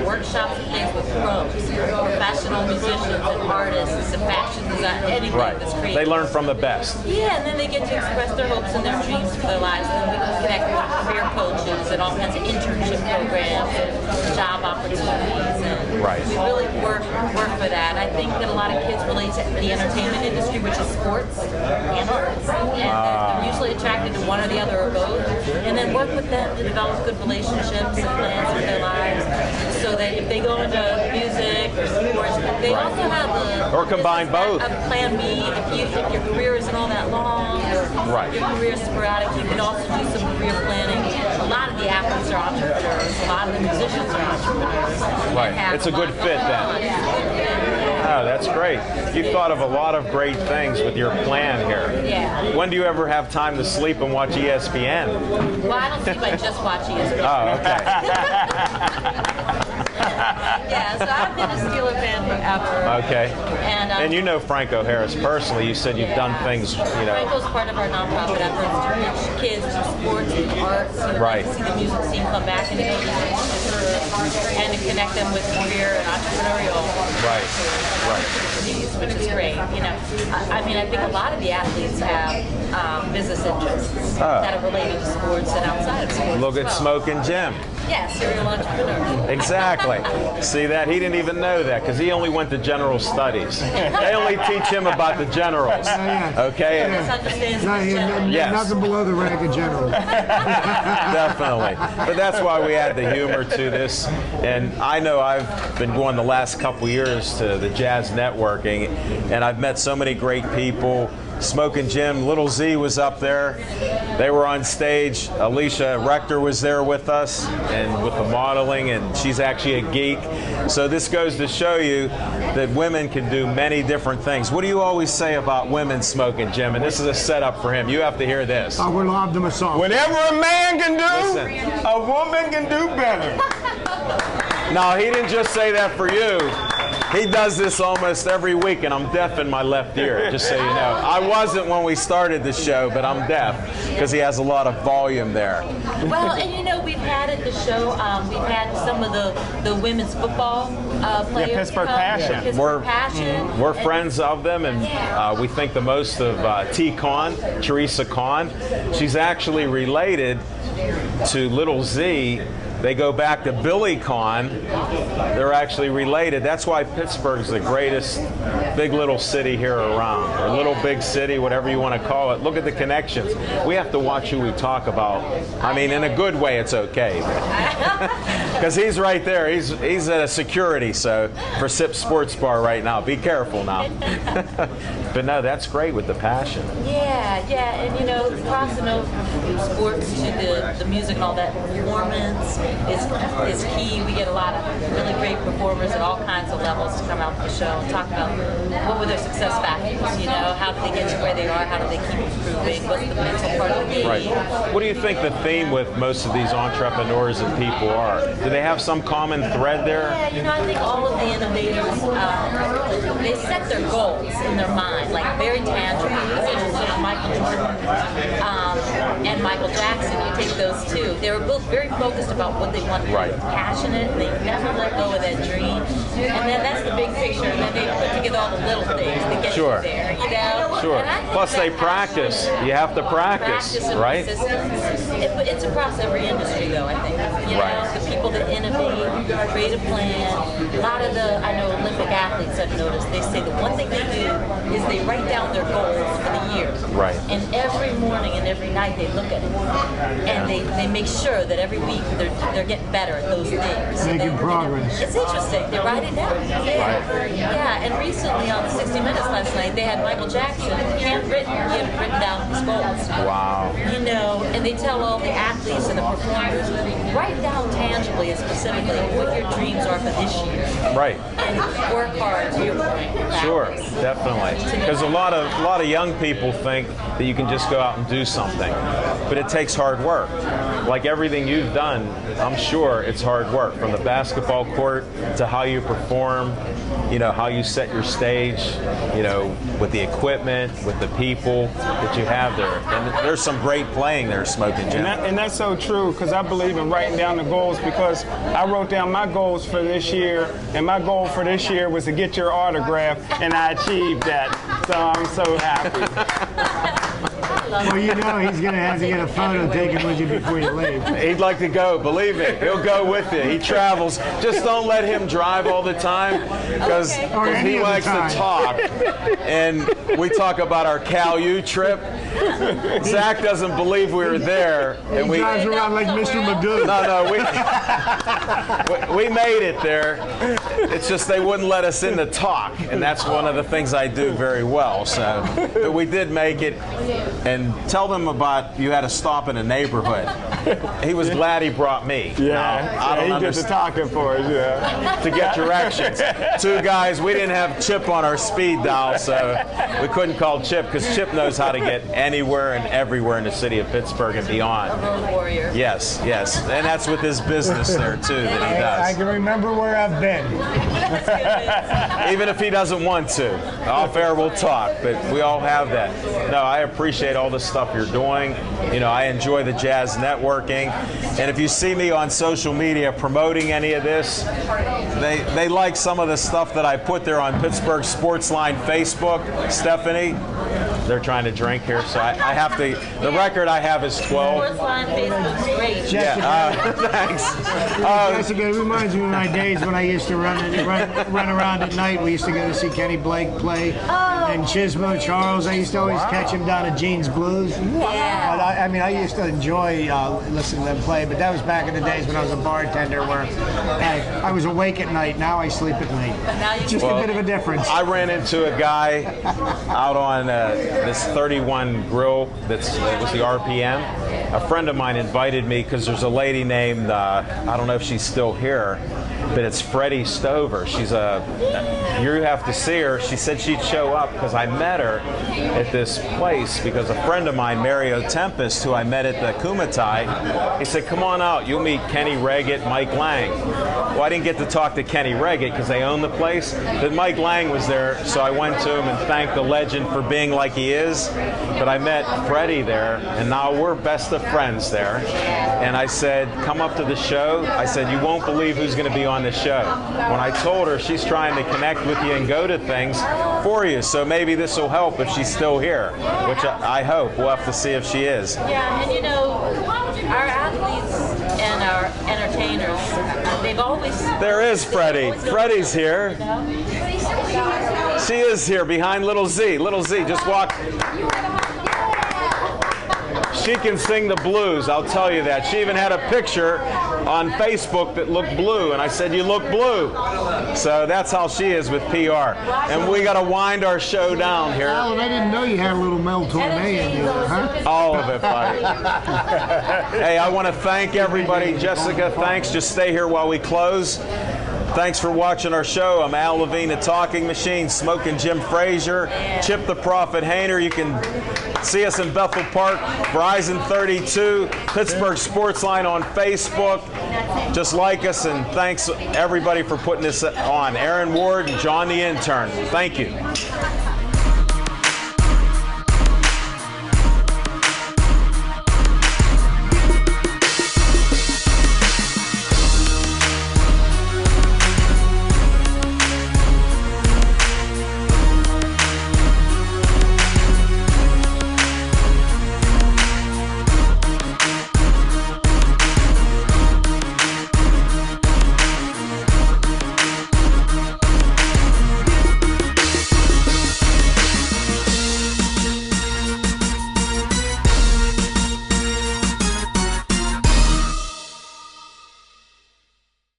workshops and things with pros, professional musicians and artists and fashion design, anything Right. that's creative. They learn from the best. Yeah, and then they get to express their hopes and their dreams for their lives. And then we can connect with career coaches and all kinds of internship programs and job opportunities. And Right. we really work for that. I think that a lot of kids relate to the entertainment industry, which is sports and arts. And they're usually attracted to one or the other or both. And then work with them to develop good relationships and plans for their lives. So that if they go into music or sports, they also have a... Or combine both. A plan B if your career isn't all that long, or Right. your career is sporadic, you can also do some career planning. A lot of the athletes are entrepreneurs, a lot of the musicians are entrepreneurs. Right. And have It's a good lot fit going then. on. Yeah. Oh, that's great. You've thought of a lot of great things with your plan here. Yeah. When do you ever have time to sleep and watch ESPN? Well, I don't think I just watch ESPN. Oh, okay. Yeah, so I've been a Steeler fan forever. Okay. And you know Franco Harris personally. You said you've done things, you know. Franco's part of our nonprofit efforts to reach kids through sports and arts, you know, Right. to see the music scene come back into those initiatives and to connect them with career and entrepreneurial Right. Right. opportunities, which is great. You know, I mean, I think a lot of the athletes have business interests that are related to sports and outside of sports. Look at as well. Smoking Jim. Yeah, serial entrepreneur. Exactly. See that? He didn't even know that because he only went to general studies. They only teach him about the generals. Okay? Misunderstands No, the general. Yes. Nothing below the rank of general. Definitely. But that's why we add the humor to this. And I know I've been going the last couple years to the Jazz Networking, and I've met so many great people. Smoking Jim, Little Z was up there. They were on stage. Alicia Rector was there with us and with the modeling, and she's actually a geek. So this goes to show you that women can do many different things. What do you always say about women, Smoking Jim? And this is a setup for him. You have to hear this. I would love them a song. Whatever a man can do, Listen. a woman can do better. No, he didn't just say that for you. He does this almost every week, and I'm deaf in my left ear, just so you know. I wasn't when we started the show, but I'm deaf because he has a lot of volume there. Well, and you know, we've had at the show, we've had some of the women's football players. Yeah, Pittsburgh Passion. Pittsburgh Passion. We're friends of them, and we think the most of T. Kahn, Teresa Kahn. She's actually related to Little Z. They go back to Billy Kahn. They're actually related. That's why Pittsburgh's the greatest big little city here around, or little big city, whatever you want to call it. Look at the connections. We have to watch who we talk about. I mean, in a good way, it's okay. Because he's right there. He's at a security, so for Sip Sports Bar right now. Be careful now. But no, that's great with the passion. Yeah, and you know, crossing over from sports to the music and all that performance is key. We get a lot of really great performers at all kinds of levels to come out to the show and talk about what were their success factors, you know, how did they get to where they are, how do they keep improving, what's the mental part of the game. Right. What do you think the theme with most of these entrepreneurs and people are? Do they have some common thread there? Yeah, you know, I think all of the innovators, they set their goals in their mind, like very tangible. It's interesting, Michael Jordan and Michael Jackson, you take those two, they were both very focused about what they wanted, passionate, they never let go of that dream, and then that's the big picture, and then they put together all the little things that get you there, you know? Sure. And I think Plus they practice. You have to practice, and right? It's across every industry, though, I think. You know, the people that innovate, create a plan. A lot of I know Olympic athletes I've noticed, they say the one thing they do is they write down their goals for the year. Right. And every morning and every night they look at it. And they make sure that every week they're getting better at those things. Making progress. It's interesting. They write it down. Yeah, and recently on 60 Minutes last night, they had Michael Jackson handwritten. He had written down his goals. Wow. You know, and they tell all the athletes and the performers, write down tangibly and specifically what your dreams are for this year. Right. And work hard to your point. Sure, definitely. Because a lot of young people think that you can just go out and do something, but it takes hard work. Like everything you've done, I'm sure it's hard work, from the basketball court to how you perform, you know, how you set your stage, you know, with the equipment, with the people that you have there. And there's some great playing there, Smoking Jim. And that's so true, because I believe in writing down the goals, because I wrote down my goals for this year, and my goal for this year was to get your autograph, and I achieved that. So I'm so happy. Well, you know he's going to have to get a photo taken with you before you leave. He'd like to go, believe me. He'll go with you. He travels. Just don't let him drive all the time, because he likes to talk. And we talk about our Cal U trip. Zach doesn't believe we were there. And He drives around like Mr. Magoo. No, we made it there. It's just they wouldn't let us in to talk, and that's one of the things I do very well. So, but we did make it. And tell them about, you had to stop in a neighborhood. He was glad he brought me. Yeah, he did the talking for us, to get directions. Two guys, we didn't have Chip on our speed dial, so we couldn't call Chip, because Chip knows how to get anywhere and everywhere in the city of Pittsburgh and beyond. A road warrior. Yes, and that's with his business there too that he does. I can remember where I've been. Even if he doesn't want to. Off air we'll talk, but we all have that. No, I appreciate all the stuff you're doing. You know, I enjoy the jazz networking. And if you see me on social media promoting any of this, they like some of the stuff that I put there on Pittsburgh Sportsline Facebook. Stephanie, they're trying to drink here, so I have to, the record I have is 12. Sportsline Facebook's great. Thanks. Jessica, it reminds me of my days when I used to run around at night. We used to go to see Kenny Blake play, and Chismo Charles. I used to always catch him down at Gene's Blues. Yeah. I mean, I used to enjoy listening to them play, but that was back in the days when I was a bartender, where I was awake at night. Now I sleep at night. Just a bit of a difference. I ran into a guy out on this 31 grill it was the RPM. A friend of mine invited me, because there's a lady named, I don't know if she's still here, but it's Freddie Stover. She's you have to see her. She said she'd show up because I met her at this place because a friend of mine, Mario Tempest, who I met at the Kumatai, he said, come on out, you'll meet Kenny Reggett, Mike Lang. Well, I didn't get to talk to Kenny Reggett because they own the place, but Mike Lang was there, so I went to him and thanked the legend for being like he is. But I met Freddie there, and now we're best of friends there. And I said, come up to the show. I said, you won't believe who's going to be on the show. When I told her, she's trying to connect with you and go to things for you, so maybe this will help if she's still here, which I hope. We'll have to see if she is. Yeah, and you know, our athletes and our entertainers, they've always... There is Freddie. Freddie's here. You know? She is here behind Little Z. Little Z, just walk. She can sing the blues, I'll tell you that. She even had a picture on Facebook that looked blue, and I said, you look blue. So that's how she is with PR. And we got to wind our show down here. Alan, I didn't know you had a little Mel Torme in you, huh? All of it, buddy. Hey, I want to thank everybody. Jessica, thanks. Just stay here while we close. Thanks for watching our show. I'm Al Levine, the Talking Machine, Smoking Jim Frazier, Chip the Prophet Hayner. You can see us in Bethel Park, Verizon 32, Pittsburgh Sportsline on Facebook. Just like us, and thanks everybody for putting this on. Aaron Ward and John the intern. Thank you.